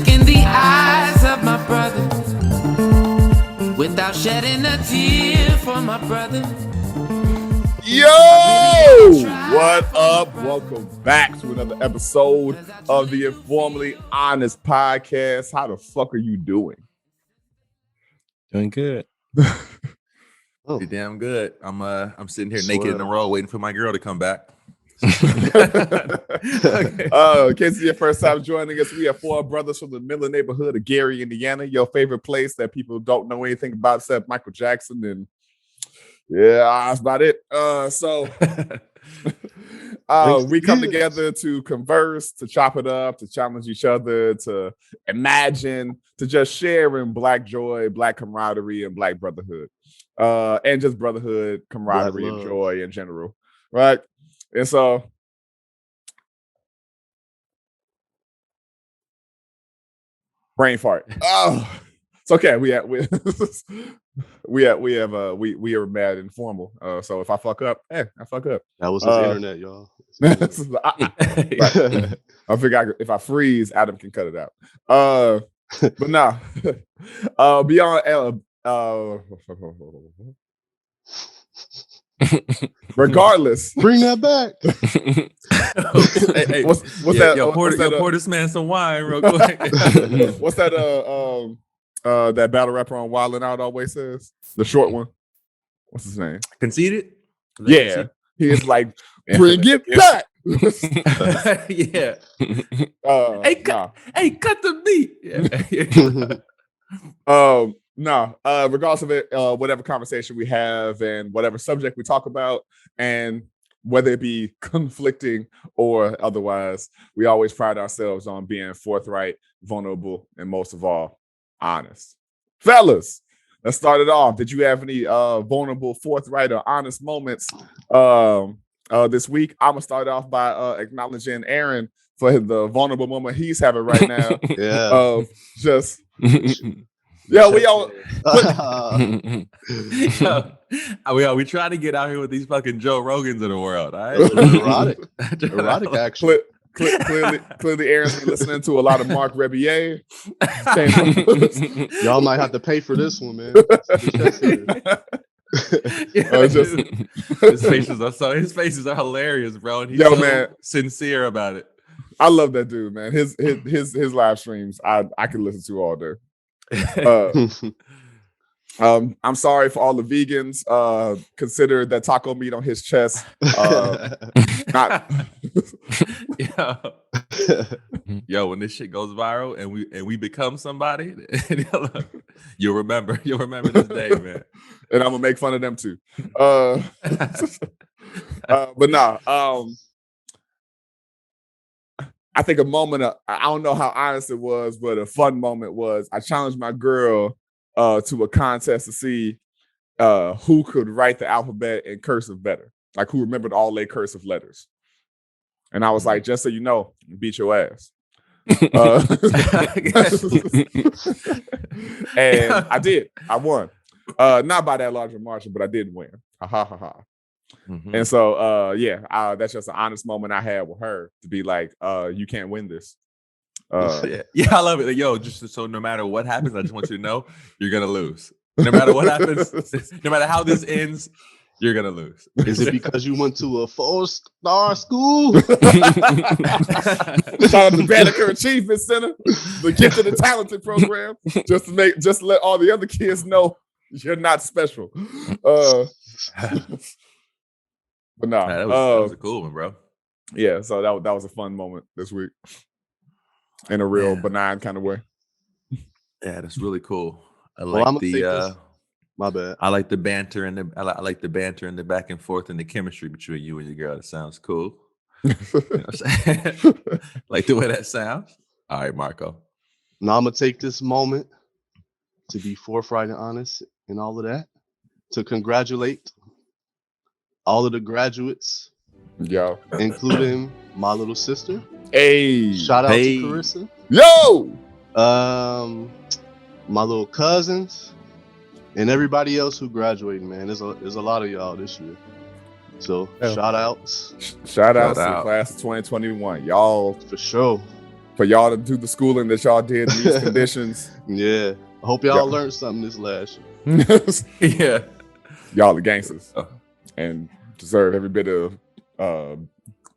look in the eyes of my brother without shedding a tear for my brother. Yo, what up? Welcome back to another episode of the InforMILLy Honest Podcast. How the fuck are you doing? Doing good. Oh, you're damn good. I'm sitting here naked in the row waiting for my girl to come back. In case it's your first time joining us, we have four brothers from the Miller neighborhood of Gary, Indiana. Your favorite place that people don't know anything about except Michael Jackson, and yeah, that's about it. We come together to converse, to chop it up, to challenge each other, to imagine, to just share in Black joy, Black camaraderie, and Black brotherhood, and just brotherhood, camaraderie, and joy in general, right? And so, brain fart. Oh, it's okay. We are mad informal. So if I fuck up, I fuck up. That was the internet, y'all. I figure if I freeze, Adam can cut it out. But no, beyond regardless, bring that back. Hey, what's that? Yo, pour this man some wine real quick. What's that? That battle rapper on Wild 'N Out always says, the short one. What's his name? Conceited? Yeah, he is like, bring it back. Yeah. Hey, cut the beat. Yeah. No, regardless of it, whatever conversation we have and whatever subject we talk about, and whether it be conflicting or otherwise, we always pride ourselves on being forthright, vulnerable, and most of all, honest. Fellas, let's start it off. Did you have any vulnerable, forthright, or honest moments this week? I'm gonna start off by acknowledging Aaron for the vulnerable moment he's having right now. Yeah. Just yeah, we all we try to get out here with these fucking Joe Rogans of the world. All right, erotic actually. Clearly, Aaron's been listening to a lot of Mark Rebier. Y'all might have to pay for this one, man. His faces are hilarious, bro. And he's sincere about it. I love that dude, man. His live streams I can listen to all day. I'm sorry for all the vegans. Consider that taco meat on his chest. Not Yo, when this shit goes viral and we become somebody, you'll remember this day, man. And I'm gonna make fun of them too. But nah. I think a moment I don't know how honest it was, but a fun moment was I challenged my girl to a contest to see who could write the alphabet in cursive better, like who remembered all their cursive letters. And I was like, just so you know, beat your ass. And I did. I won. Not by that large a margin, but I did win. Ha ha ha ha. Mm-hmm. And so, that's just an honest moment I had with her to be like, you can't win this. I love it. Yo, just so no matter what happens, I just want you to know you're going to lose. No matter what happens, no matter how this ends, you're going to lose. Is it because you went to a 4-star school? Shout out to Banneker Achievement Center, the Gifted and Talented program, just to let all the other kids know you're not special. But no, that was a cool one, bro. Yeah, so that was a fun moment this week, in a real benign kind of way. Yeah, that's really cool. I my bad. I like the banter and I like the banter and the back and forth and the chemistry between you and your girl. That sounds cool. You know what I'm saying? Like the way that sounds. All right, Marco. Now I'm gonna take this moment to be forthright and honest and all of that, to congratulate all of the graduates, including my little sister. Hey, shout out to Carissa. Yo, my little cousins, and everybody else who graduated. Man, there's a lot of y'all this year. So shout outs. Shout out to the class of 2021, y'all. For sure. for y'all to do the schooling that y'all did in these conditions. Yeah. I hope y'all learned something this last year. Yeah. Y'all the gangsters and deserve every bit of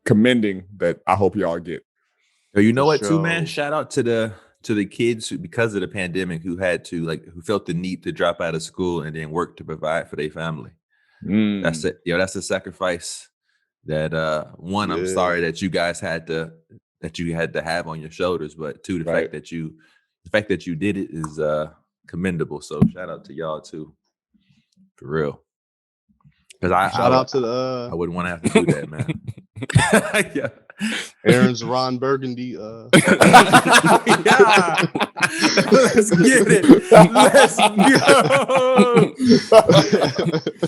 commending that I hope y'all get. You know what, too, man? Shout out to the kids who, because of the pandemic, who had to who felt the need to drop out of school and then work to provide for their family. That's it. That's a sacrifice that I'm sorry that you guys had to have on your shoulders, but two, the fact that you did it is commendable. So shout out to y'all too, for real. Because I wouldn't want to have to do that, man. Yeah. Aaron's Ron Burgundy. Yeah. Let's get it. Let's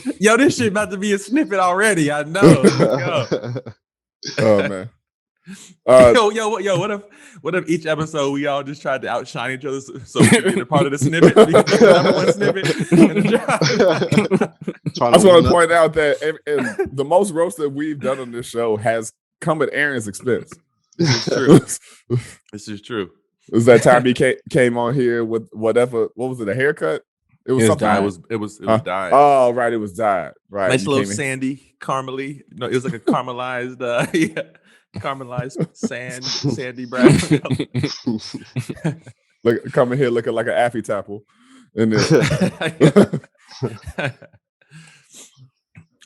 go. Yo, this shit about to be a snippet already. I know. Let's go. Oh man. Yo, what if each episode we all just tried to outshine each other so we could get a part of the snippet? One snippet. I just want to point out that the most roast that we've done on this show has come at Aaron's expense. This is true. This is true. It was that time he came on here with whatever. What was it? A haircut? It was something. It was dyed. Oh, right. It was dyed. Right. Nice little sandy, caramely. No, it was like a caramelized. Caramelized sandy brown. Look, coming here looking like an Affy Tapple. And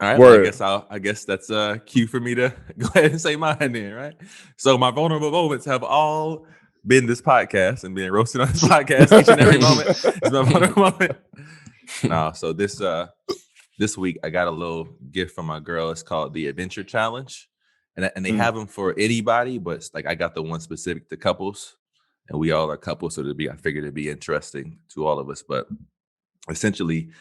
all right, well, I guess that's a cue for me to go ahead and say mine then, right? So my vulnerable moments have all been this podcast and being roasted on this podcast each and every moment. It's my vulnerable moment. No, so this week I got a little gift from my girl. It's called the Adventure Challenge. And they have them for anybody, but it's I got the one specific to couples, and we all are couples, so I figured it'd be interesting to all of us. But essentially,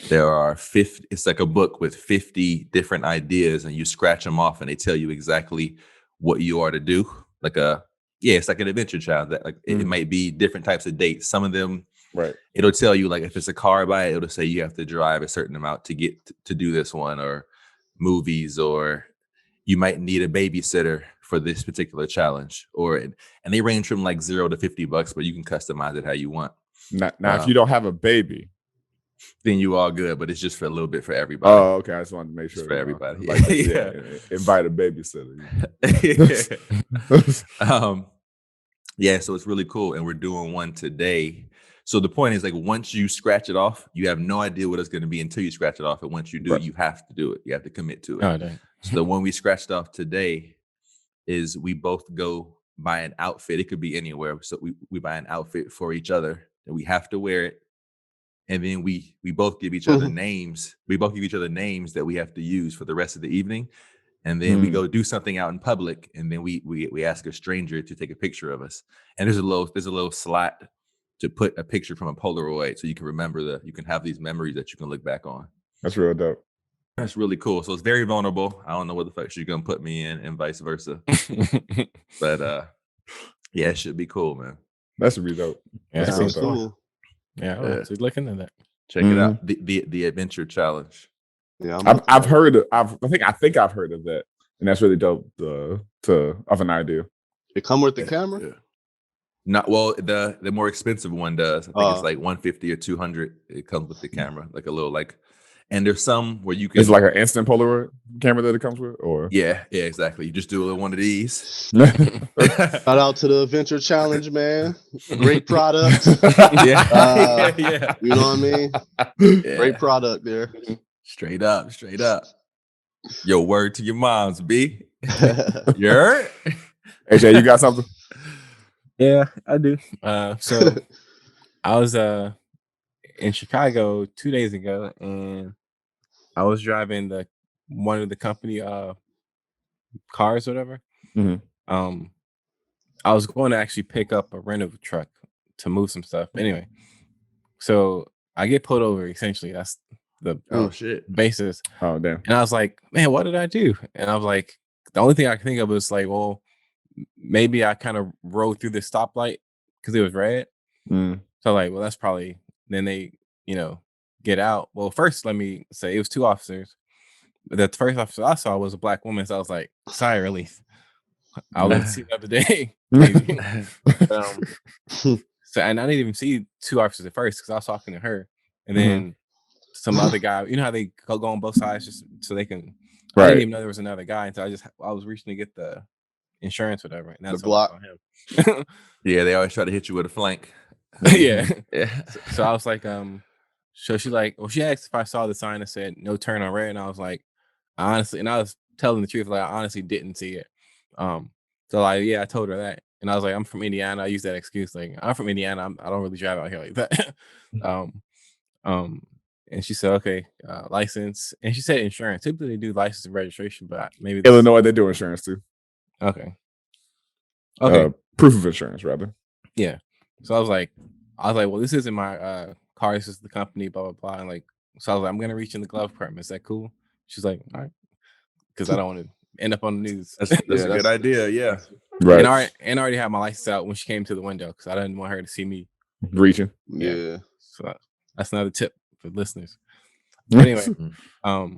there are 50. It's like a book with 50 different ideas, and you scratch them off, and they tell you exactly what you are to do. It's like an adventure challenge. That it might be different types of dates. Some of them, right? It'll tell you if it's a car ride, it'll say you have to drive a certain amount to get to do this one, or movies, or you might need a babysitter for this particular challenge, and they range from $0 to $50, but you can customize it how you want. Now, if you don't have a baby, then you all good, but it's just for a little bit for everybody. Oh, okay. I just wanted to make sure it's for everybody. Invite a babysitter. So it's really cool, and we're doing one today. So the point is, once you scratch it off, you have no idea what it's going to be until you scratch it off, and once you do, you have to do it. You have to commit to it. Oh, dang. So the one we scratched off today is we both go buy an outfit. It could be anywhere. So we buy an outfit for each other, and we have to wear it. And then we both give each other names. We both give each other names that we have to use for the rest of the evening. And then we go do something out in public, and then we ask a stranger to take a picture of us. And there's a little slot to put a picture from a Polaroid, so you can remember you can have these memories that you can look back on. That's real dope. That's really cool. So it's very vulnerable. I don't know what the fuck she's gonna put me in, and vice versa. But it should be cool, man. That should be dope. Yeah, that sounds cool. Yeah, so look into that. Check it out. The Adventure Challenge. Yeah, I think I've heard of that, and that's really dope. Of an idea. It come with the camera. Yeah. Not the more expensive one does. I think it's $150 or $200. It comes with the camera, a little and there's some where you can. It's like an instant Polaroid camera that it comes with, or yeah, exactly. You just do one of these. Shout out to the Adventure Challenge, man. Great product. Yeah. You know what I mean? Yeah. Great product there. Straight up. Yo, word to your moms, B. You heard? AJ, you got something? Yeah, I do. So I was in Chicago 2 days ago, and I was driving one of the company cars or whatever. Mm-hmm. I was going to actually pick up a rental truck to move some stuff. Anyway, so I get pulled over. Essentially, that's the basis. Oh damn! And I was like, man, what did I do? And I was like, the only thing I can think of was well, maybe I kind of rode through the stoplight because it was red. So well, that's probably. Then they, get out. Well, first, let me say it was two officers. The first officer I saw was a black woman. So I was like, sigh of relief. I went to see the other day. Maybe. So and I didn't even see two officers at first because I was talking to her, and then some other guy. You know how they go on both sides just so they can. I didn't even know there was another guy until I was reaching to get the insurance, whatever. And that's the block on him. Yeah, they always try to hit you with a flank. Yeah. Yeah. So I was like, so she asked if I saw the sign that said no turn on red, and I was like, honestly, and I was telling the truth, like I honestly didn't see it. So like, yeah, I told her that, and I was like, I'm from Indiana. I use that excuse, like I'm from Indiana. I don't really drive out here like that. And she said, okay, license, and she said insurance. Typically they do license and registration, but maybe Illinois they do insurance too. Okay. Proof of insurance rather. Yeah. So I was like, well, this isn't my car. This is the company. Blah blah blah. And like, so I was like, I'm gonna reach in the glove compartment. Is that cool? She's like, all right, because I don't want to end up on the news. That's a good idea. Yeah. Right. And I already had my license out when she came to the window because I didn't want her to see me reaching. Yeah. So that's another tip for listeners. Anyway, so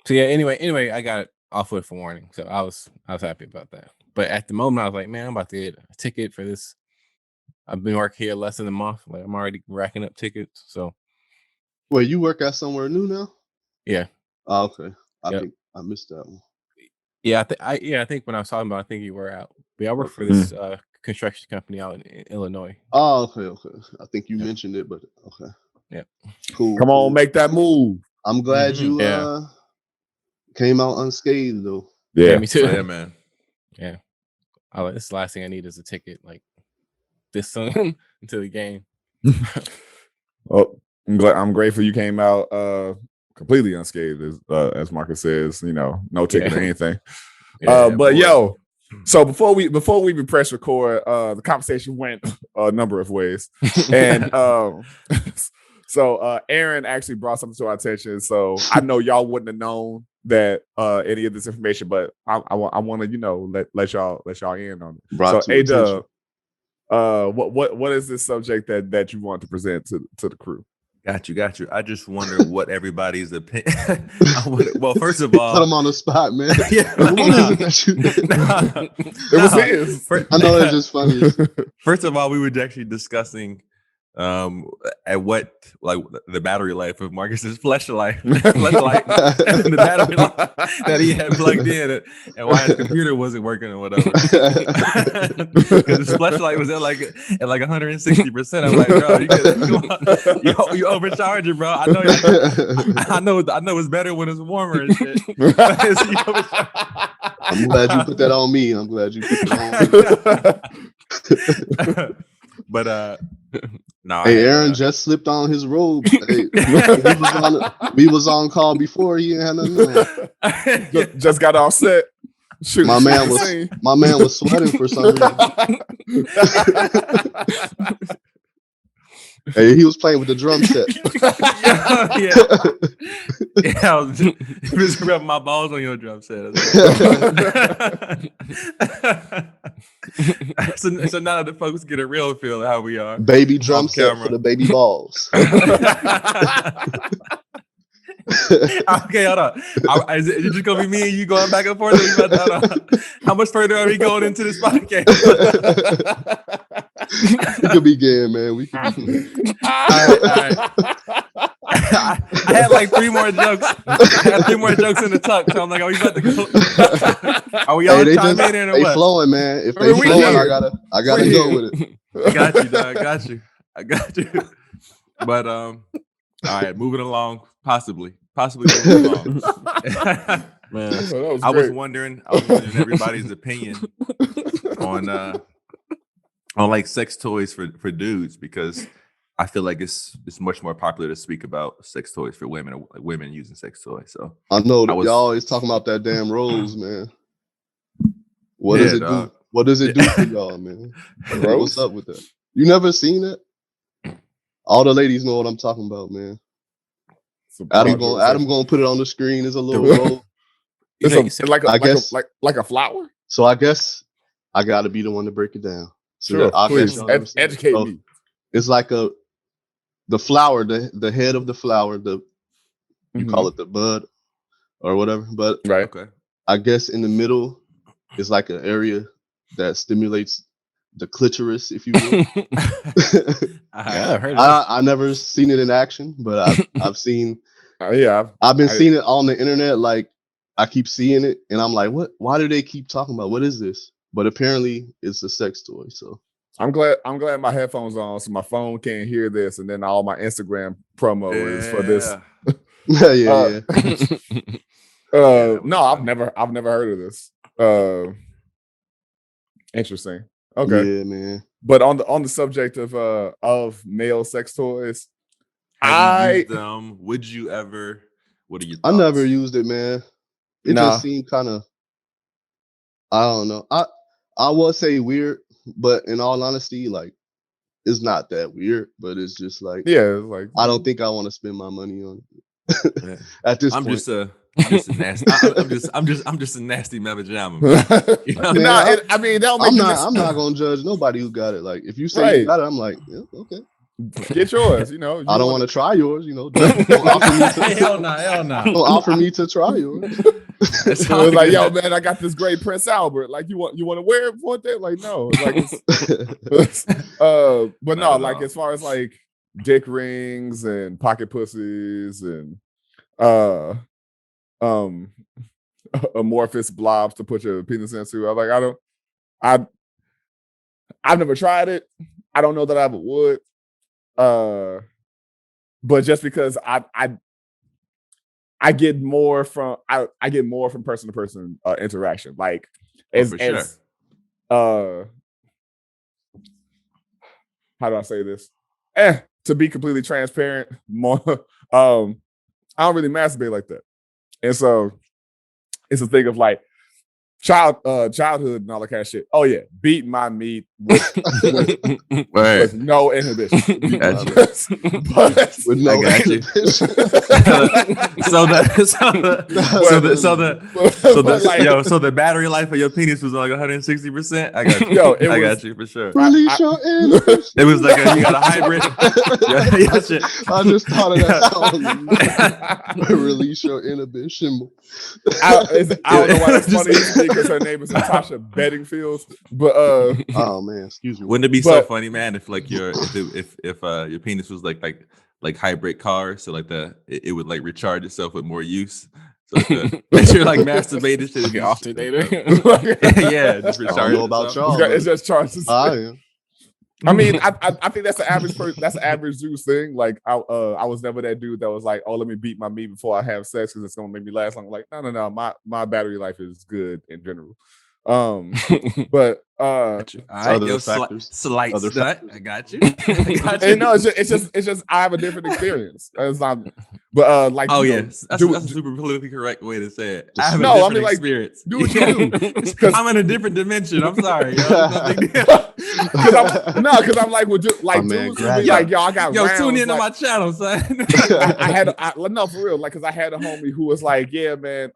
yeah. Anyway, I got off with a warning, so I was happy about that. But at the moment, I was like, man, I'm about to get a ticket for this. I've been working here less than a month. Like I'm already racking up tickets. So, wait, you work at somewhere new now? Yeah. Oh, okay. I think I missed that one. Yeah, I think when I was talking about, I think you were out. But I work for this construction company out in Illinois. Oh, okay. I think you mentioned it, but okay. Yeah. Cool. Come on, make that move. I'm glad you came out unscathed though. Yeah, me too. Yeah, man. Yeah. This is the last thing I need is a ticket like this soon into the game. Well, I'm grateful you came out completely unscathed, as Marcus says. You know, no ticket or anything. But yo, so before we press record, the conversation went a number of ways, and so Aaron actually brought something to our attention. So I know y'all wouldn't have known that any of this information, but I want to let y'all in on it. Brought so to what is this subject that you want to present to the crew? Got you. I just wonder what everybody's opinion. Well, first of all, put him on the spot, man. Yeah, it was his. I know that's just funny. First of all, we were actually discussing at what like the battery life of Marcus's flashlight the battery life that he had plugged in and why his computer wasn't working or whatever. Because his flashlight was at like 160%. I'm like, bro, you overcharging, bro. I know it's better when it's warmer and shit. I'm glad you put that on me. I'm glad you put that on me. But no. Hey, Aaron just slipped on his robe. Hey, we was on call before. He ain't had nothing on. Just got all set. Shoot, my man was sweating for some reason. Hey, he was playing with the drum set. I was just rubbing my balls on your drum set. So now the folks get a real feel of how we are. Baby drum set for the baby balls. Okay, hold on. Is it just gonna be me and you going back and forth? How much further are we going into this podcast? We could begin, man. All right. I had like 3 more jokes. I had 3 more jokes in the tuck, so I'm like, are we about to go? Are we all chime in or what? They flowing, man. If they flowing, I gotta go with it. I got you, dog. I got you. But all right, moving along. Possibly moving along. Man, I was wondering everybody's opinion on like sex toys for dudes, because I feel like it's much more popular to speak about sex toys for women, or like women using sex toys. So I know that y'all always talking about that damn rose, man. What does it do? What does it do for y'all, man? What's up with that? You never seen it? All the ladies know what I'm talking about, man. Adam gonna put it on the screen as a little roll. It's like a flower. So I guess I got to be the one to break it down. So sure, please educate me. It's like the flower, the head of the flower. You call it the bud or whatever. But right, okay. I guess in the middle is like an area that stimulates the clitoris, if you will. I've heard of I never seen it in action, but I've seen. Yeah, I've been seeing it on the internet. Like I keep seeing it, and I'm like, what? Why do they keep talking about? What is this? But apparently, it's a sex toy. So I'm glad my headphones on, so my phone can't hear this, and then all my Instagram promo is for this. yeah. No, I've never heard of this. Interesting. Okay. Yeah, man. But on the subject of male sex toys, have you used them? Would you ever? What are your thoughts? I never used it, man. It just seemed kind of, I don't know. I would say weird, but in all honesty, like it's not that weird. But it's just like, it's like I don't think I want to spend my money on it at this point. I'm just a nasty. I'm just a nasty mama jamma. You know? I'm not gonna judge nobody who got it. Like if you say you got it, I'm like, yeah, okay. Get yours, you know. I don't want to try yours, you know. Don't offer me to, hell no. Don't offer me to try yours. It's like, yo, man, I got this great Prince Albert. Like, you want to wear it for that? Like, no. Like, but no, like as far as like dick rings and pocket pussies and amorphous blobs to put your penis into, I'm like, I've never tried it. I don't know that I ever would. But just because I get more from I get more from person to person interaction. Like how do I say this? To be completely transparent, more I don't really masturbate like that. And so it's a thing of like childhood and all that kind of shit. Oh yeah, beat my meat with no inhibition. With no inhibition. So the battery life of your penis was like 160%. I got you. I got you for sure. Release your inhibition. It was like you got a hybrid. I just thought of that. Release your inhibition. I don't know why that's funny because her name is Natasha Bedingfield. But oh man, excuse me. Wouldn't it be so funny, man, if like your penis was like hybrid car, so like it would like recharge itself with more use. So if you're like masturbated to the alternator. Yeah, just recharge. I don't know about y'all. It's just charges. I mean, I think that's the average person. That's the average Zeus thing. Like, I was never that dude that was like, "Oh, let me beat my meat before I have sex because it's gonna make me last long." Like, no. My battery life is good in general. But other factors. Slight Other slut. factors. I got you. And no, it's just I have a different experience. It's not, but like, yes, that's a super politically correct way to say it. I have a different experience. Do what you do. Because I'm in a different dimension. I'm sorry, yo. Because I'm like, dudes would be like, yo, I got rounds. Tune into my channel, son. No, for real, like, because I had a homie who was like, yeah, man,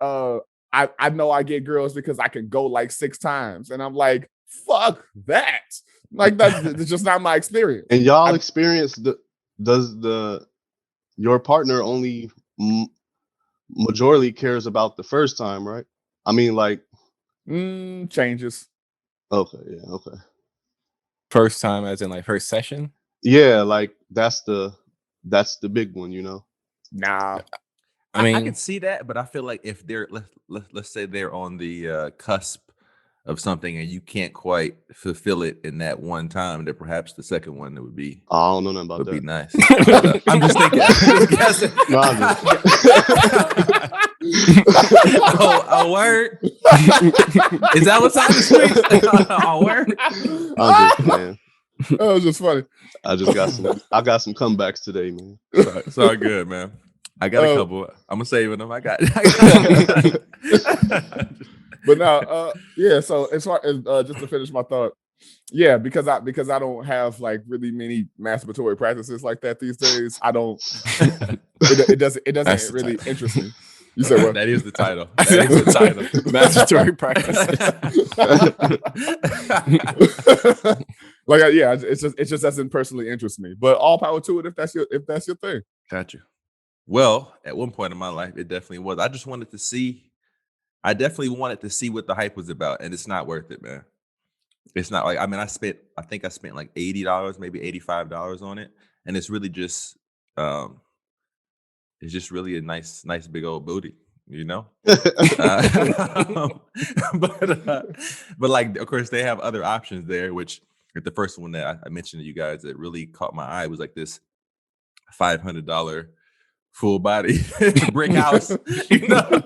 I know I get girls because I can go like 6 times, and I'm like, fuck that. Like that's just not my experience. And y'all experience does your partner only majorly cares about the first time, right? I mean, like changes. Okay, yeah, okay. First time, as in like first session. Yeah, like that's the big one, you know. Nah. I mean, I can see that, but I feel like if they're let's say they're on the cusp of something and you can't quite fulfill it in that one time, that perhaps the second one that would be I don't know nothing about would that. be nice. I'm just thinking. I'm just guessing. No, Oh, word. Is that what's on this week? Oh, word. I'm just playing. That was just funny. I got some comebacks today, man. It's all good, man. I got a couple. I'm gonna save them. I got. But now, yeah. So as far as just to finish my thought, yeah, because I don't have like really many masturbatory practices like that these days. I don't. It doesn't really interest me. You said what? That is the title. That is the title. Masturbatory practice. Like, yeah, it's just doesn't personally interest me. But all power to it if that's your thing. Got you. Well, at one point in my life, it definitely was. I definitely wanted to see what the hype was about, and it's not worth it, man. It's not like, I mean, I think I spent like $80, maybe $85 on it, and it's really just it's just really a nice big old booty, you know. But like, of course, they have other options there. Which the first one that I mentioned to you guys that really caught my eye was like this $500 full body brick house, you know.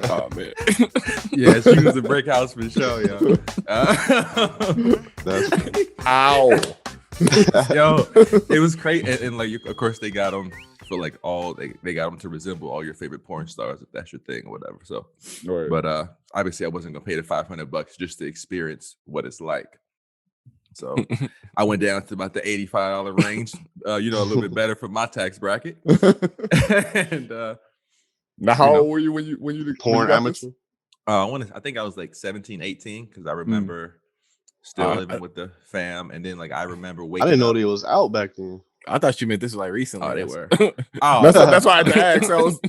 Oh man. Yeah, she was a brick house for sure, yo. That's Ow. Yo, it was crazy, and like, of course, they got them for like they got them to resemble all your favorite porn stars, if that's your thing or whatever. So, Right. but obviously, I wasn't gonna pay the $500 just to experience what it's like. So, I went down to about the $85 range, you know, a little bit better for my tax bracket. And Now, how old were you when you porn amateur? I think I was like 17, 18, because I remember still living with the fam, and then like I remember waking I didn't know up. they was out back then. I thought you meant this was like recently. Oh, they were. Oh, that's why I had to ask. I was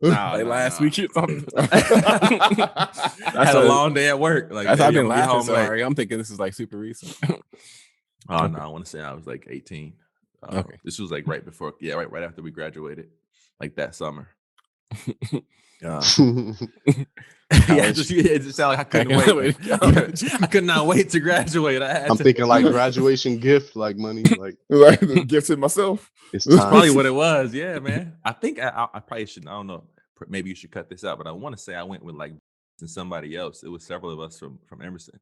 Like last week or something. I had a long day at work. Like, I've been be laughing home so late. hard. I'm thinking this is like super recent. Oh no, I want to say I was like 18. Okay. This was like right before, right after we graduated, like that summer. Yeah, it just sounded like I couldn't wait. I could not wait to graduate. I'm thinking like graduation gift, like money, like gifted myself. it's That's time. probably what it was. Yeah, man. I think I probably should. I don't know. Maybe you should cut this out, but I want to say I went with like and somebody else. It was several of us from Emerson,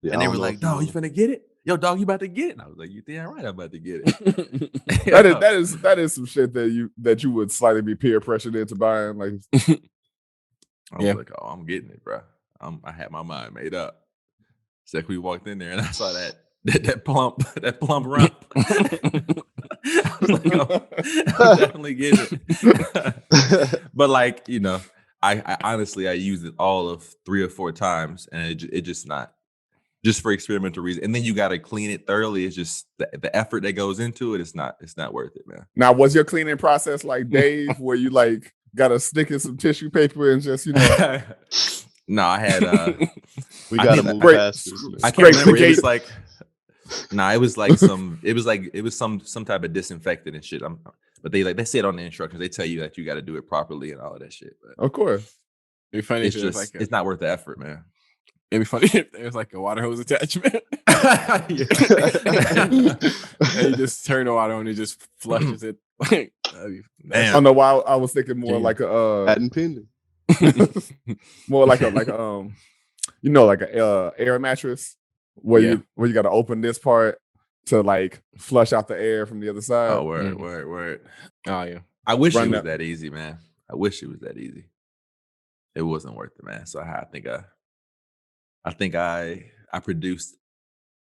Yeah, and I they don't were know like, if you "Dog, you know. finna get it? Yo, dog, you about to get it?" And I was like, "You damn right, I'm about to get it." That is some shit that you would slightly be peer pressured into buying. Like, I was like, "Oh, I'm getting it, bro." I had my mind made up. So we walked in there and I saw that plump rump. I was like, "Oh, I'm definitely getting it." But like, you know, I honestly I used it all of 3 or 4 times, and it just not just for experimental reasons. And then you got to clean it thoroughly. It's just the effort that goes into it. It's not worth it, man. now, was your cleaning process like Dave, where you like got to stick in some tissue paper and just, you know? No, I had We I gotta think- move Great. past this. man. I can't remember. the It was gate. like, nah, it was like some type of disinfectant and shit. But they say it on the instructions. They tell you that you got to do it properly and all of that shit. But Of course. It'd be funny it's if it was just like it's not worth the effort, man. it'd be funny if there was like a water hose attachment. And you just turn the water on and it just flushes it. That'd be- I don't know why I was thinking more like a Patent pending. more like a you know, like a air mattress where you got to open this part to like flush out the air from the other side. Oh, word. Oh yeah. I wish Run it was that. that easy, man. I wish it was that easy. It wasn't worth it, man. So I think I produced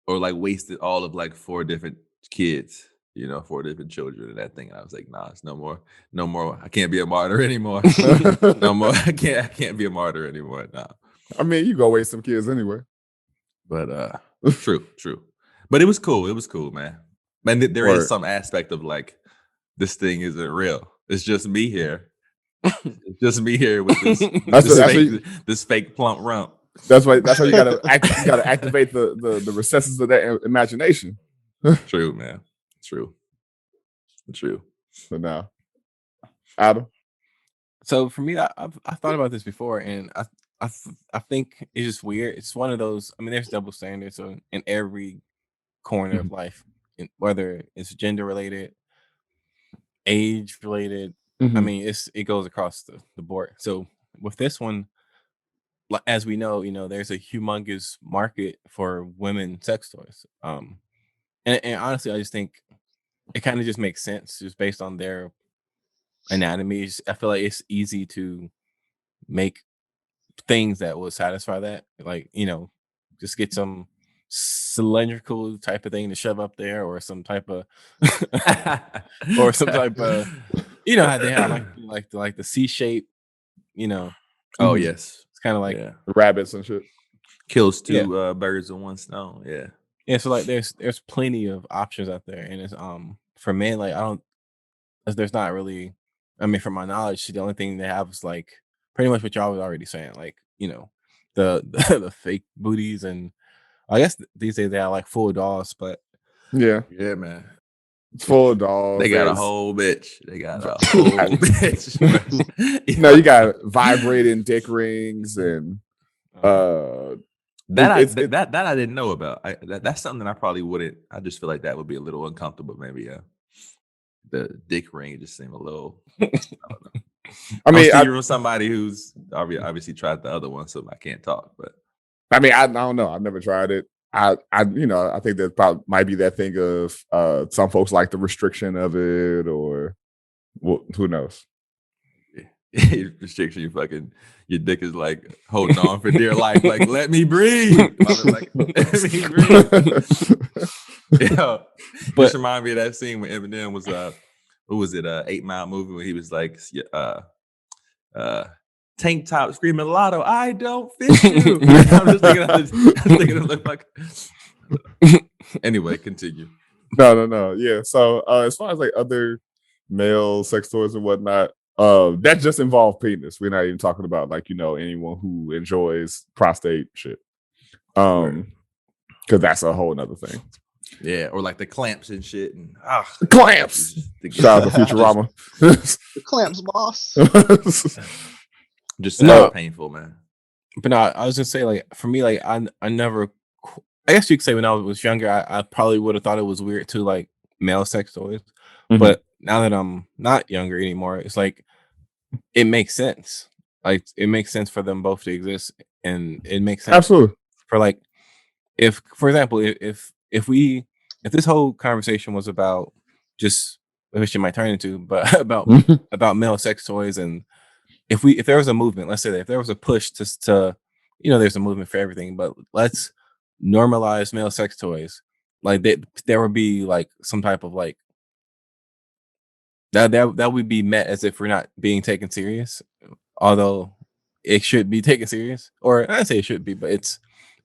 or like wasted all of like 4 different kids, you know, 4 different children in that thing. And I was like, nah, it's no more. I can't be a martyr anymore. No more. I can't be a martyr anymore. Nah. I mean, you go waste some kids anyway. But true. But it was cool. It was cool, man. Man, there is Word. some aspect of like this thing isn't real. It's just me here. It's just me here with this fake plump rump. That's why you gotta activate the recesses of that imagination. True, man. True. So now, Adam. So for me, I thought about this before, and I think it's just weird. It's one of those. I mean, there's double standards in every corner of life, whether it's gender related, age related. I mean, it goes across the board. So with this one, as we know, there's a humongous market for women sex toys. And honestly, I just think it kind of just makes sense just based on their anatomy. I feel like it's easy to make things that will satisfy that. Like, just get some cylindrical type of thing to shove up there, or some type of or some type of how they have like the C shape, Oh yes. It's kind of like rabbits and shit. Kills 2 birds with 1 stone. Yeah. Yeah, so like there's plenty of options out there, and it's for men, like there's not really, I mean, from my knowledge, the only thing they have is like pretty much what y'all was already saying. Like, you know, the fake booties, and I guess these days they have like full dolls, but yeah, man. full dolls. They got a whole bitch. They got a whole bitch. No, you got vibrating dick rings and that I didn't know about. That's something that I probably wouldn't. I just feel like that would be a little uncomfortable. Maybe the dick ring just seemed a little. I don't know. I mean, you're from somebody who's obviously tried the other one, so I can't talk. But I mean, I don't know. I've never tried it. I think that probably might be that thing of some folks like the restriction of it, or who knows. Restriction, your dick is like holding on for dear life, like let me breathe. Like, let me breathe. Yeah, but just remind me of that scene when Eminem was what was it, 8 Mile movie, when he was like tank top screaming lotto, I don't fit you. I'm just thinking of like anyway, continue. No. Yeah. So as far as like other male sex toys and whatnot, that just involve penis. We're not even talking about like, anyone who enjoys prostate shit. Because that's a whole nother thing. Yeah, or like the clamps and shit. And clamps. Shout out to Futurama. The clamps, boss. Just so painful, man. But no, I was gonna say, like, for me, like, I never. I guess you could say when I was younger, I probably would have thought it was weird too, like male sex toys. Mm-hmm. But now that I'm not younger anymore, it's like it makes sense. Like it makes sense for them both to exist, and it makes sense absolutely for like if, for example, if this whole conversation was about just, which it might turn into, but about male sex toys, and if there was a movement, let's say that if there was a push to there's a movement for everything, but let's normalize male sex toys, like there would be like some type of like that would be met as if we're not being taken serious, although it should be taken serious, or I say it should be, but it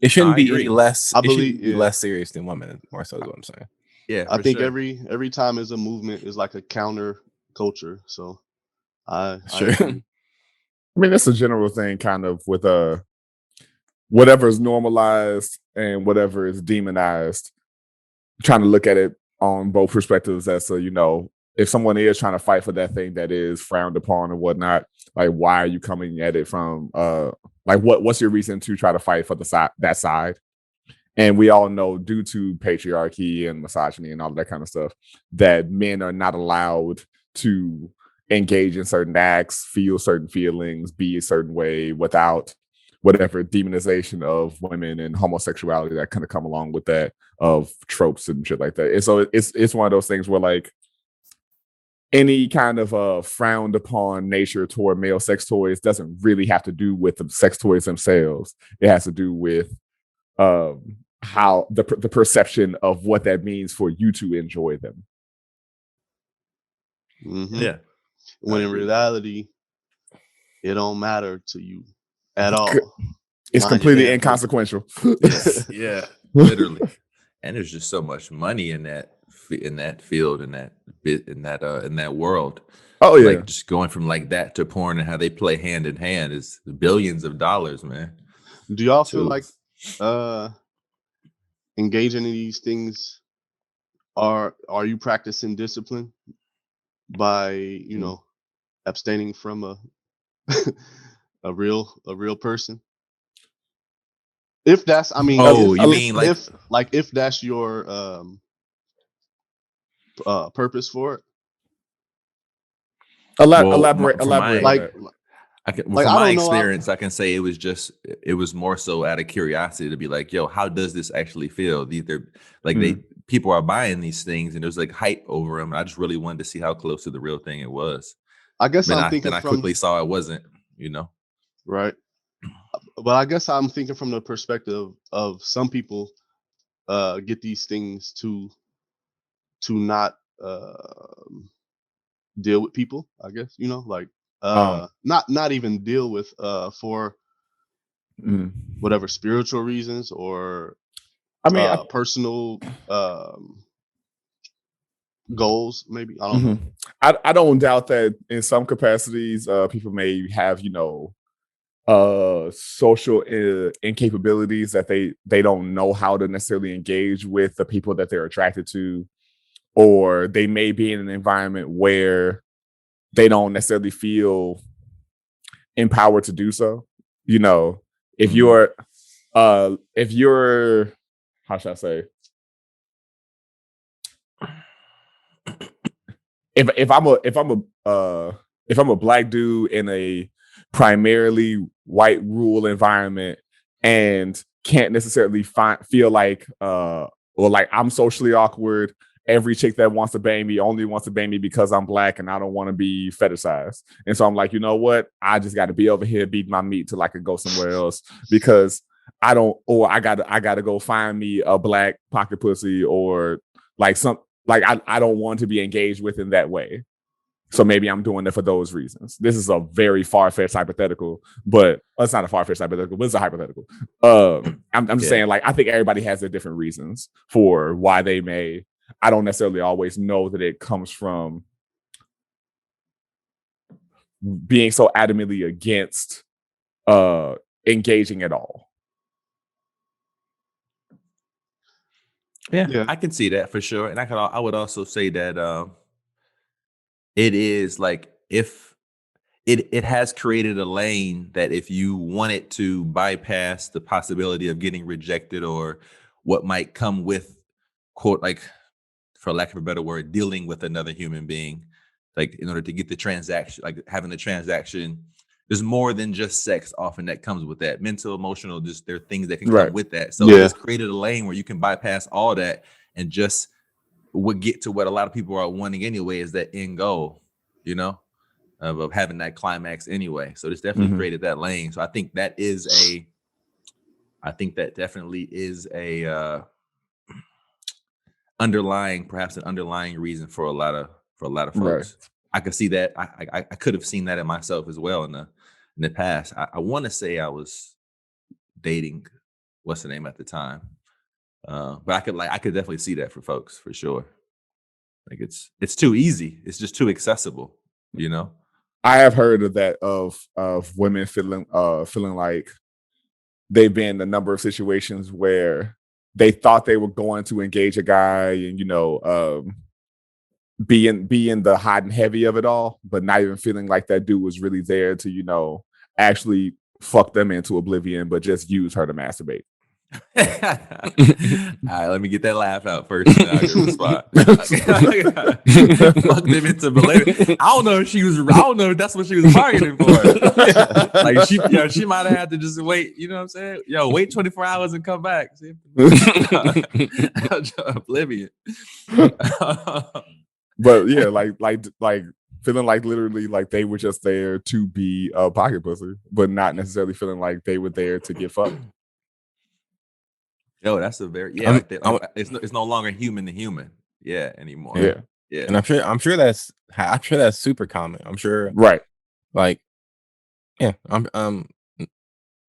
shouldn't be any less. I believe it should be less serious than women, more so is what I'm saying. Yeah, I think every time is a movement is like a counter culture. So I mean, that's a general thing, kind of with whatever is normalized and whatever is demonized. Trying to look at it on both perspectives, as so if someone is trying to fight for that thing that is frowned upon or whatnot, like why are you coming at it from like what's your reason to try to fight for that side? And we all know, due to patriarchy and misogyny and all that kind of stuff, that men are not allowed to engage in certain acts, feel certain feelings, be a certain way without whatever demonization of women and homosexuality that kind of come along with that, of tropes and shit like that. And so it's one of those things where like any kind of frowned upon nature toward male sex toys doesn't really have to do with the sex toys themselves. It has to do with how the perception of what that means for you to enjoy them. Mm-hmm. Yeah. When in reality, it don't matter to you at all. It's completely inconsequential. Yeah, literally. And there's just so much money in that field, in that world. Oh yeah, like just going from like that to porn and how they play hand in hand is billions of dollars, man. Do y'all feel like engaging in these things? Are you practicing discipline by abstaining from a real person? If that's, I mean, if that's your purpose for it. Elaborate. From my experience, I can say it was more so out of curiosity to be like, yo, how does this actually feel? People are buying these things and there's like hype over them. I just really wanted to see how close to the real thing it was. I guess I quickly saw it wasn't, right. But I guess I'm thinking from the perspective of some people get these things to not deal with people, I guess, not even deal with for whatever spiritual reasons or personal goals, maybe. I don't know. I don't doubt that in some capacities people may have social incapabilities that they don't know how to necessarily engage with the people that they're attracted to, or they may be in an environment where they don't necessarily feel empowered to do so. You know, if you're how should I say, if I'm a black dude in a primarily white rural environment and can't necessarily feel like or like I'm socially awkward, every chick that wants to bang me only wants to bang me because I'm black and I don't want to be fetishized. And so I'm like, you know what? I just got to be over here beating my meat till I could go somewhere else because I gotta go find me a black pocket pussy or like I don't want to be engaged with in that way. So maybe I'm doing it for those reasons. This is a very far-fetched hypothetical, but it's not a far-fetched hypothetical, but it's a hypothetical. I'm just saying, like, I think everybody has their different reasons for why they may. I don't necessarily always know that it comes from being so adamantly against engaging at all. Yeah, I can see that for sure. And I would also say that it is like if it has created a lane that if you wanted to bypass the possibility of getting rejected or what might come with, quote, like, for lack of a better word, dealing with another human being, like in order to get the transaction, like having the transaction, there's more than just sex often that comes with that. Mental, emotional, just there are things that can come with that. So it's created a lane where you can bypass all that and just would get to what a lot of people are wanting anyway, is that end goal, you know, of having that climax anyway. So it's definitely created that lane. So I think that definitely is a perhaps an underlying reason for a lot of folks. Right. I could see that. I could have seen that in myself as well in the past. I want to say I was dating, what's the name at the time, but I could definitely see that for folks for sure. Like it's too easy. It's just too accessible, you know. I have heard of that of women feeling like they've been in a number of situations where they thought they were going to engage a guy and, you know, be in the hot and heavy of it all, but not even feeling like that dude was really there to, you know, actually fuck them into oblivion, but just use her to masturbate. All right, let me get that laugh out first. And I'll give a spot. Fuck them into believing. I don't know if that's what she was bargaining for. Like she might have had to just wait. You know what I'm saying? Yo, wait 24 hours and come back. Oblivion. But yeah, like feeling like literally like they were just there to be a pocket pussy, but not necessarily feeling like they were there to get fucked. Yo, that's a very it's no longer human to human, anymore. Yeah. And I'm sure that's super common. I'm sure, right? Like, yeah, I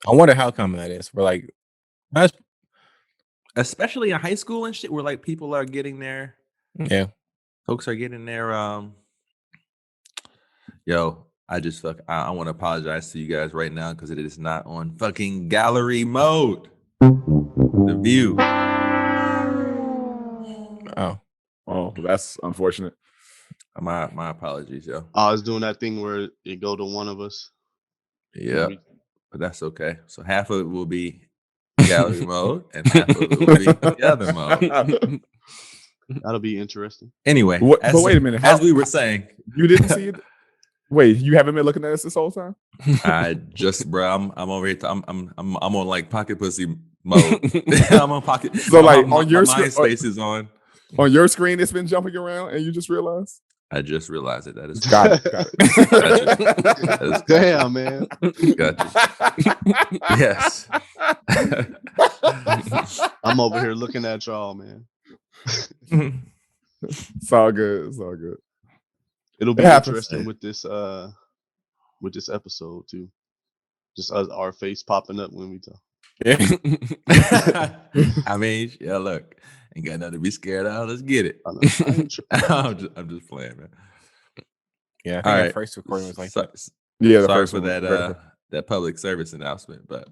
wonder how common that is. We're like, especially in high school and shit, where like people are getting there. Yeah, folks are getting there. Yo, I want to apologize to you guys right now because it is not on fucking gallery mode. The view. Oh, that's unfortunate. My apologies, yo. I was doing that thing where it go to one of us. Yeah, but that's okay. So half of it will be gallery mode, and half of it will be the other mode. That'll be interesting. Anyway, but wait a minute. As we were saying, you didn't see it. Wait, you haven't been looking at us this whole time? I just, bro, I'm over here. I'm on like pocket pussy mode. I'm on pocket. So like on your MySpace is on. On your screen, it's been jumping around, and you just realized. I just realized it. That is got it. Damn, man. Gotcha. Yes. I'm over here looking at y'all, man. It's all good. It's all good. It'll be interesting with this episode too. Just our face popping up when we talk. Yeah. I mean, yeah, look, ain't got nothing to be scared of. Let's get it. I'm just playing, man. Yeah, I think our first recording was like that. Yeah, sorry for that that public service announcement, but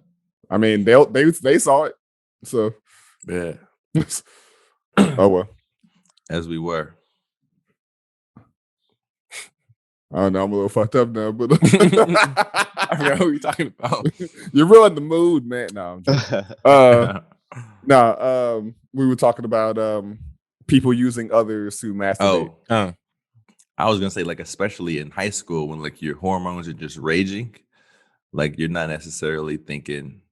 I mean, they saw it, so yeah. Oh well. As we were. I don't know. I'm a little fucked up now, but I forgot who you're talking about. You ruined the mood, man. No, I'm joking. We were talking about people using others to masturbate. Oh. I was gonna say, like, especially in high school when like your hormones are just raging, like you're not necessarily thinking.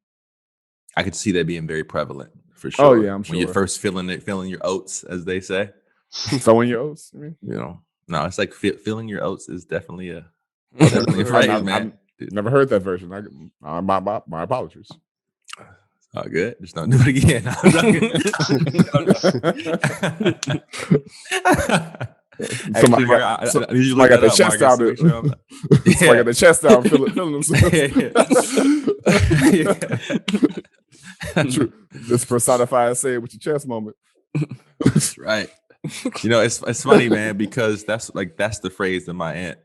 I could see that being very prevalent for sure. Oh yeah, I'm sure. When you're first feeling your oats, as they say. Sowing your oats, I mean? You know, no, it's like feeling your oats is definitely a phrase, man. I've never heard that version. My apologies. Oh, good. Just don't do it again. Somebody got the chest out. Somebody got the chest out, feeling themselves. True. This personified say it with your chest moment. That's right. You know, it's funny, man, because that's the phrase that my aunt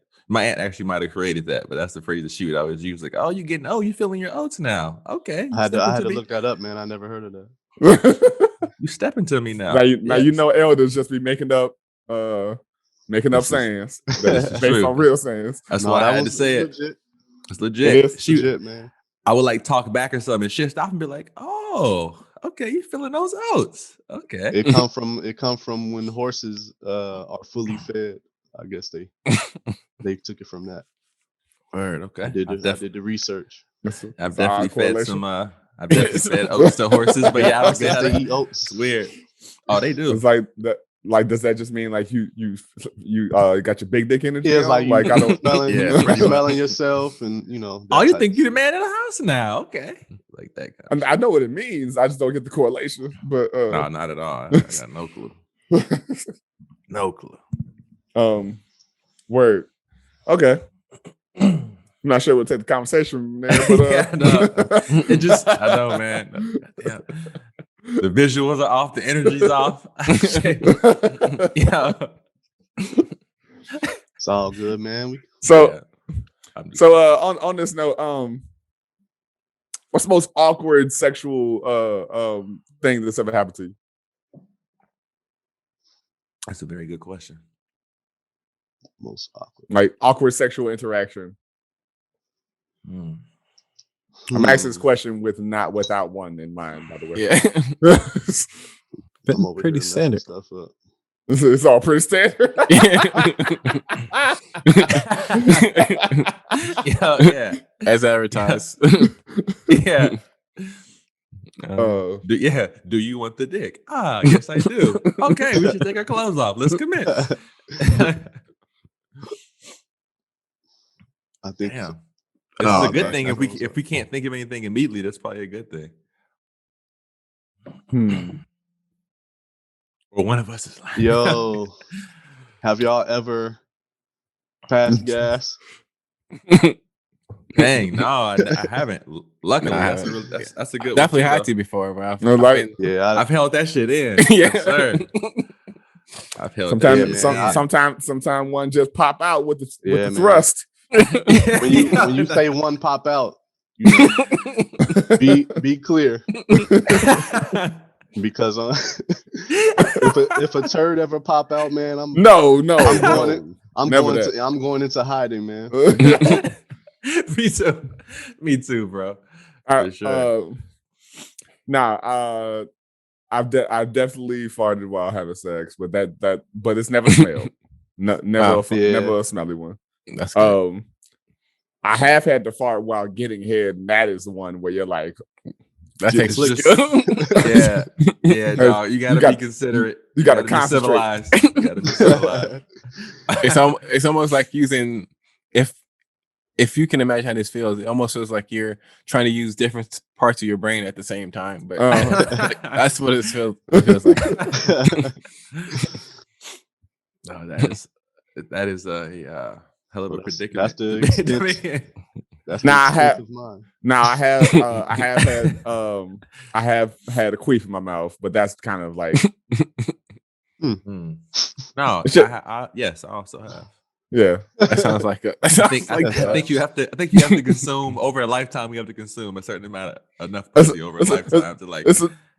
actually might have created that, but that's the phrase that she would always use. Like, you feeling your oats now. Okay. I had to look that up, man. I never heard of that. You stepping to me now. Now you know elders just be making up sayings that's based on real sayings. That's why I had to say it. It's legit. It is legit, man. I would like talk back or something and she'd stop and be like, oh, okay, you feeling those oats. Okay. It come from when horses are fully fed. I guess they took it from that. Word, okay. I did the research. I've definitely fed some I've definitely fed oats to horses, but yeah, I don't guess say they eat oats. It's weird. Oh, they do. It's like that. Like, does that just mean like you got your big dick energy? Yeah, it's like I don't smelling yourself, and you know. Oh, you think you're the man in the house now? Okay, like that. I know what it means. I just don't get the correlation. But no, not at all. I got no clue. No clue. Word. Okay. I'm not sure we'll take the conversation from there, but yeah, no. It just I know, man. Yeah. The visuals are off, the energy's off. Yeah. It's all good, man. On this note, what's the most awkward sexual thing that's ever happened to you? That's a very good question. Most awkward. Like awkward sexual interaction. I'm asking this question without one in mind, by the way. Yeah. Pretty standard stuff up. It's all pretty standard. Yeah. As advertised. Yeah. Do you want the dick? Yes, I do. Okay, we should take our clothes off. Let's commit. I think. Damn. This is a good thing. If we can't think of anything immediately, that's probably a good thing. Or one of us is like, yo, have y'all ever passed gas? Dang, no, I haven't. Luckily, that's a good. Definitely had to before, bro. I've held that shit in. Yeah, sir. I've held sometimes one just pop out with the thrust. When you say one pop out, you know, be clear. Because if a turd ever pop out, man, I'm going into hiding, man. Me too, bro. For sure. I've definitely farted while having sex, but but it's never smelled. Never a smelly one. That's good. I have had to fart while getting head, and that is the one where you're like, that takes yeah, no, you gotta be considerate. You gotta be civilized. You gotta be civilized. It's almost like using if you can imagine how this feels, it almost feels like you're trying to use different parts of your brain at the same time. But that's what it feels like. No, that is a hell of a predicament. That's the extent. I have had a queef in my mouth, but that's kind of like No, yes, I also have. Yeah. That sounds like a. I think you have to consume over a lifetime. We have to consume a certain amount of enough pussy over a lifetime to like.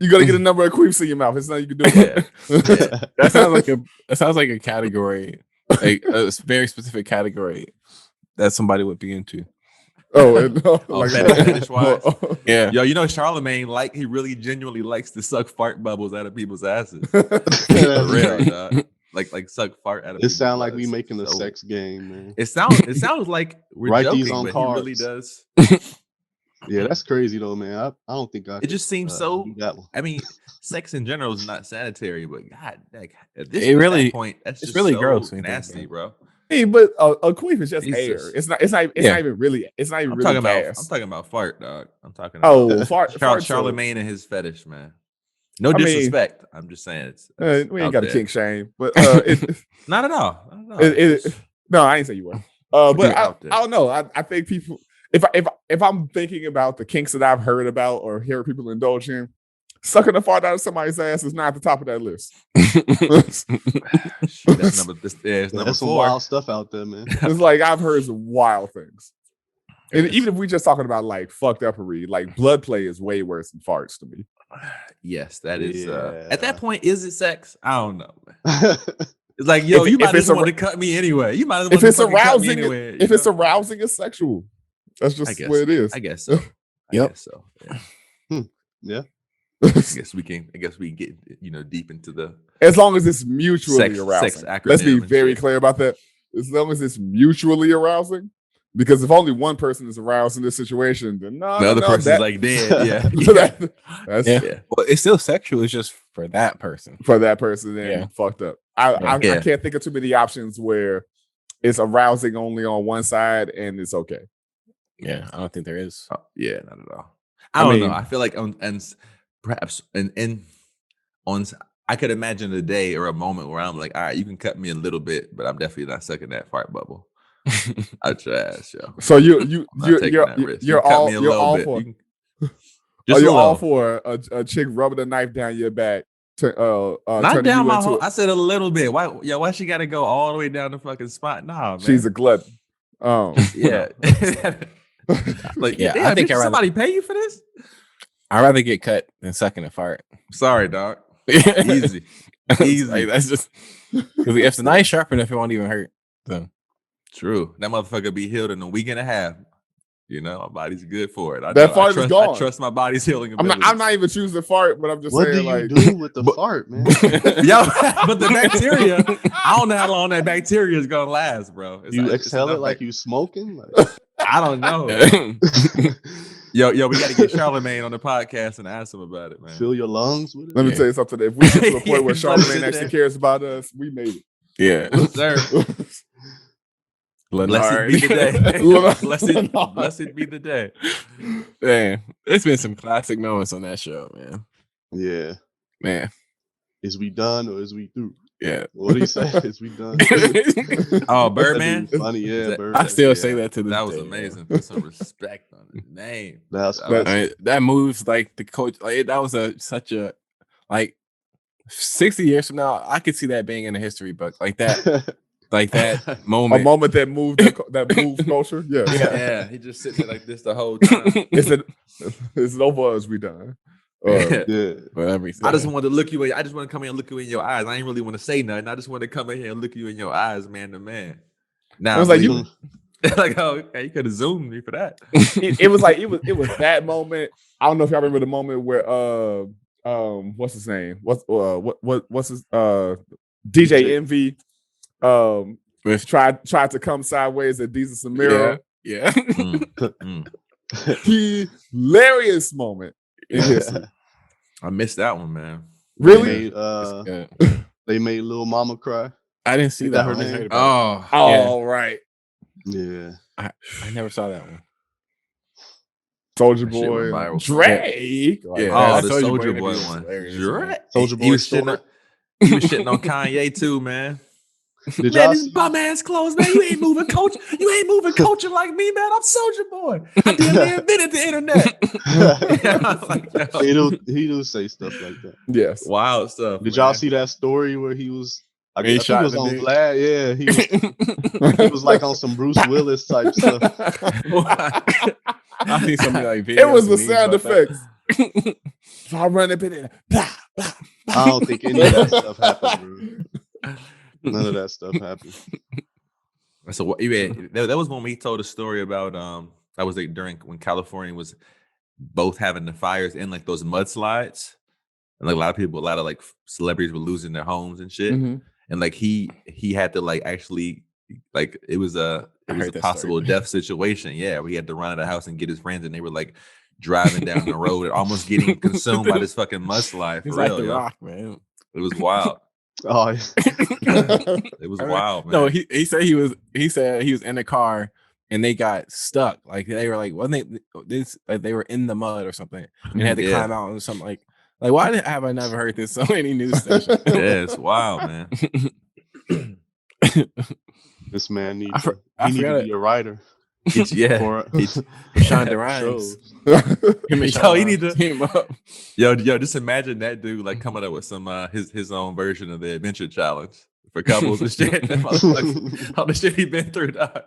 You got to get a number of queefs in your mouth. It's nothing you can do. Yeah. That sounds like a category, like a very specific category that somebody would be into. Fetish wise. Yeah. Yo, you know Charlemagne, like he really genuinely likes to suck fart bubbles out of people's asses. Yeah, For real, dog. Like suck fart out of. It sounds like we making a sex game, man. It sounds like we're Write joking, these on but cards. he really does. Yeah, that's crazy though, man. I don't think I. It just seems so. do that one. I mean, sex in general is not sanitary, but God, like at That point, that's it's just really so gross, nasty, bro. Hey, but a queef is just Jesus. air. It's not even really. It's not even I'm really talking gas. I'm talking about fart, dog. I'm talking about fart. Charlemagne and his fetish, man. No disrespect. I'm just saying it's we ain't got a there. kink shame, but Not at all. no, I ain't say you were. But I out there. don't know. I think people, if I'm thinking about the kinks that I've heard about or hear people indulge in, sucking a fart out of somebody's ass is not at the top of that list. That's number Some 4. wild stuff out there, man. It's like I've heard some wild things. And even if we just talking about like fucked uppery, like blood play is way worse than farts to me. Yes, that is. Yeah. At that point, is it sex? I don't know. Man. It's like, yo, you might as well want to cut me anyway. You might as well if it's cut me arousing, anyway. if it's arousing, it's sexual. That's just what it is. I guess so. Yep. I guess so. Yeah. Yeah. I guess we can get deep into the as long as it's mutually sex arousing. acronym Let's be and very shit. clear about that. As long as it's mutually arousing, because if only one person is aroused in this situation, then the other person's like dead. Yeah. That's Well, it's still sexual. It's just for that person. for that person and fucked up. I can't think of too many options where it's arousing only on one side and it's okay. Yeah, I don't think there is. Yeah, not at all. I don't know. I feel like perhaps I could imagine a day or a moment where I'm like, all right, you can cut me a little bit, but I'm definitely not sucking that fart bubble. I trash, yo. So you're all for a chick rubbing a knife down your back not down my whole. I said a little bit. Why she got to go all the way down the fucking spot? Nah, man. She's a glutton. Yeah. Like, yeah, I think somebody pay you for this. I'd rather get cut than sucking a fart. Sorry, dog. Easy. Like, that's just because if the knife's sharp enough, it won't even hurt. So true. That motherfucker be healed in a week and a half. You know, my body's good for it. Fart is gone. I trust my body's healing ability. I'm not even choosing fart, but I'm just saying, what do you do with the fart, man? Yo, but the bacteria, I don't know how long that bacteria is gonna last, bro. You exhale it like you smoking? Like, I don't know. Yo, we got to get Charlemagne on the podcast and ask him about it, man. Fill your lungs with it. Let me tell you something. If we get to a point where Charlemagne actually cares about us, we made it. yeah. Sir. Blessed be the day. Blessed be the day. Man, it's been some classic moments on that show, man. Yeah. Man. Is we done or is we through? Yeah. What do you say? Is we done? Oh, Birdman? Funny, yeah. Birdman. I still say that to this That was day, amazing. Put some respect on his name. That moves like the coach. Like that was such a 60 years from now, I could see that being in a history book like that. Like that moment. A moment that moved culture. Yeah. Yeah. He just sitting there like this the whole time. It's over as we done. For everything. I just wanted to look you in. I just want to come in and look you in your eyes. I ain't really want to say nothing. I just want to come in here and look you in your eyes, man to man. Now I was like, you like, oh, okay, you could have zoomed me for that. It was that moment. I don't know if y'all remember the moment where what's his name? What's his DJ Envy tried to come sideways at Deezus and Mira. Yeah. Hilarious moment in history. I missed that one, man. Really? They made Lil Mama cry. I didn't see that. Her name? Right. Yeah. I never saw that one. Soulja Boy, Drake. Yeah. The Soulja Boy one. Drake. Soulja Boy. He was shitting on Kanye too, man. Did man, these bum ass clothes, man. You ain't moving culture. You ain't moving culture like me, man. I'm Soulja Boy. I damn invented the internet. He do say stuff like that. Yes. Wild stuff. Did y'all see that story where he was I think he was on Vlad. Yeah, he was like on some Bruce Willis type stuff. I think something like it was the sound effects. So I run up in there. Blah, blah, blah. I don't think any of that stuff happened, bro. None of that stuff happened. So that was when we told a story about that was like during when California was both having the fires and like those mudslides, and like a lot of like celebrities were losing their homes and shit. Mm-hmm. And like he had to like actually like it was a possible death situation. Yeah, we had to run out of the house and get his friends, and they were like driving down the road and almost getting consumed by this fucking mudslide. For He's real, like the yo. Rock, man. It was wild. Oh, it was wild, man. No, he said he was in a car and they got stuck. Like they were like, wasn't they were in the mud or something and had to climb out or something like why have I never heard this so many news stations? Yeah, it's wild, man. This man needs to be a writer. Shonda Rhimes. He need to team up. Yo, just imagine that dude like coming up with some his own version of the adventure challenge for couples and shit. All the shit he been through, dog.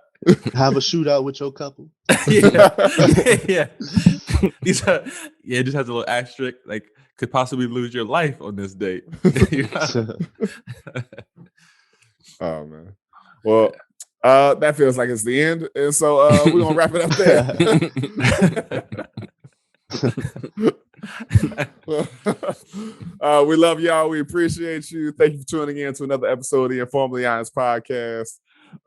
Have a shootout with your couple. yeah. Just has a little asterisk like could possibly lose your life on this date. Oh man. Well, that feels like it's the end, and so we're gonna wrap it up there. We love y'all. We appreciate you. Thank you for tuning in to another episode of the InforMILLy Honest Podcast.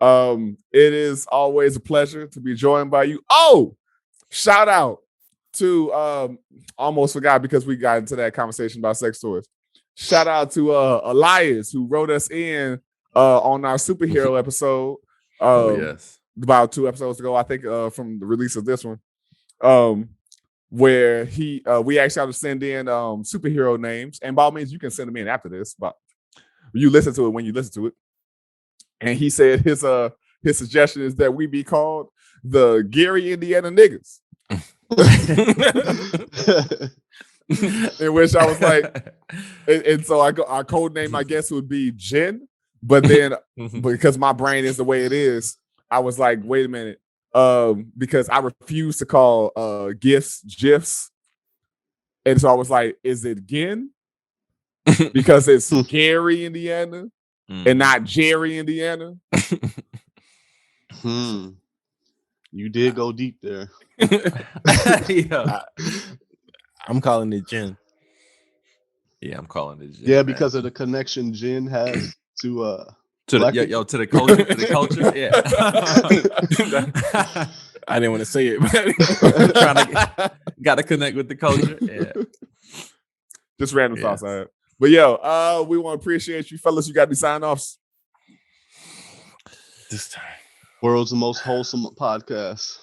It is always a pleasure to be joined by you. Oh, shout out to almost forgot because we got into that conversation about sex toys. Shout out to Elias who wrote us in on our superhero episode. Yes, about 2 episodes ago, I think, from the release of this one, where we asked y'all to send in superhero names, and by all means, you can send them in after this, but you listen to it when you listen to it. And he said his suggestion is that we be called the Gary, Indiana niggas. In which I was like, and so our code name, I guess, would be Jen. But then because my brain is the way it is, I was like, wait a minute. Because I refuse to call GIFs. And so I was like, is it Gin? Because it's Gary, Indiana, and not Jerry, Indiana. You did go deep there. Yeah. I'm calling it Jen. Yeah, I'm calling it Jen. Yeah, because of the connection Jen has to the culture, to the culture. Yeah. I didn't want to say it, but got to connect with the culture. Yeah. Just random thoughts I had. But yo, we want to appreciate you fellas. You got any sign-offs? This time. World's most wholesome podcast.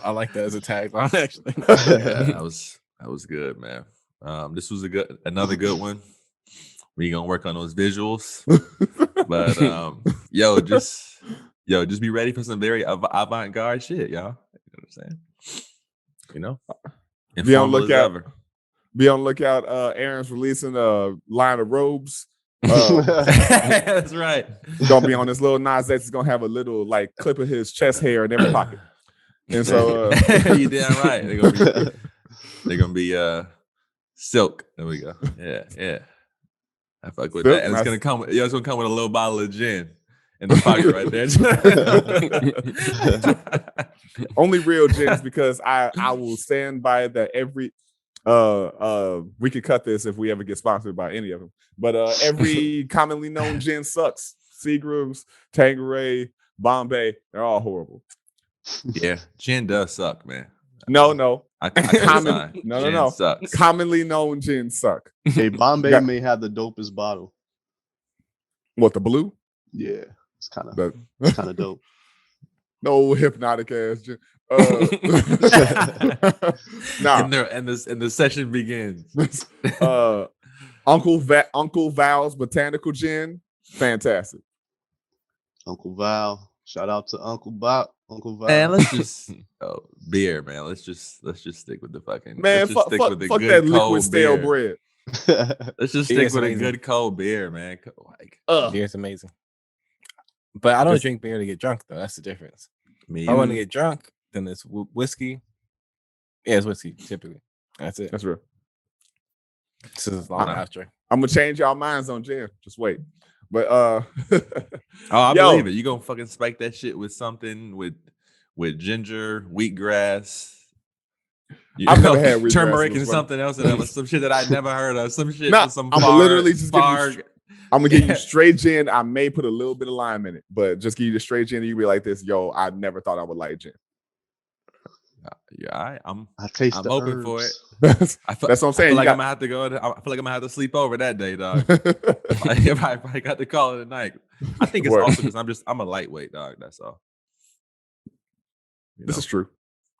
I like that as a tagline, actually. Yeah, that was good, man. This was another good one. We gonna work on those visuals, but just be ready for some very avant-garde shit, y'all. You know what I'm saying? You know, be on lookout. Be on lookout. Aaron's releasing a line of robes. That's right. Gonna be on this little Nas X. Is gonna have a little like clip of his chest hair in every pocket. And so you damn right. They're gonna be silk. There we go. Yeah. I fuck with silk, that. And it's gonna come with a little bottle of gin in the pocket right there. Only real gins, because I will stand by that every we could cut this if we ever get sponsored by any of them. But every commonly known gin sucks. Seagram's, Tanqueray, Bombay, they're all horrible. Yeah, gin does suck, man. No. No. Sucks. Commonly known gin suck. Hey, Bombay may have the dopest bottle. What, the blue? Yeah, it's kind of dope. No hypnotic ass gin. Nah. And the session begins. Uncle Val's Botanical Gin, fantastic. Uncle Val, shout out to Uncle Val. Man, let's just beer, man. Let's just stick with the fucking man. Fuck that liquid stale bread. Let's just Beer stick is with a amazing. good cold beer, man. Like, Beer's amazing. But I don't It's- drink beer to get drunk, though. That's the difference. me, If I want to get drunk, then it's whiskey. Yeah, it's whiskey, typically. That's it. That's real. This is long after. I'm gonna change y'all minds on gin. Just wait. But oh, I yo. believe it. You gonna fucking spike that shit with something with ginger, wheatgrass. I've never had wheatgrass. turmeric It was and funny. something else, and that was some shit that I never heard of. Some shit Nah, with some I'm far, literally just giving you far. I'm gonna give you straight gin. I may put a little bit of lime in it, but just give you the straight gin. And you be like this, yo. I never thought I would like gin. Yeah, I taste I'm the open herbs. for it. That's I feel, what I'm saying. I feel like You I'm gonna have to go. I feel like I'm gonna have to sleep over that day, dog. if I got to call it a night, I think it's Word. also because I'm a lightweight, dog. That's all. This is true.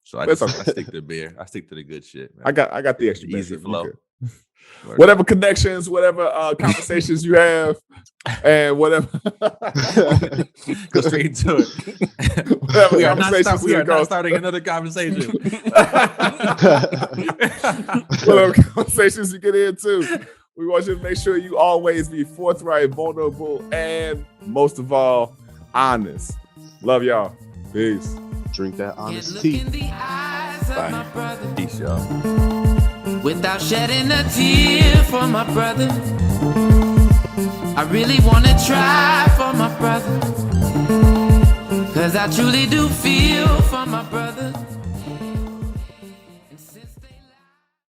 So I It's just I okay. stick to beer. I stick to the good shit, man. I got the extra Easy benefit. flow. You good. Whatever connections, whatever conversations you have, and whatever. Go straight into it. Whatever we are conversations not you go. starting another conversation. Whatever conversations you get into, we want you to make sure you always be forthright, vulnerable, and most of all, honest. Love y'all. Peace. Drink that Can't honest look tea. in the eyes of my brother Peace, y'all. without shedding a tear for my brother. I really wanna try for my brother, 'cause I truly do feel for my brother.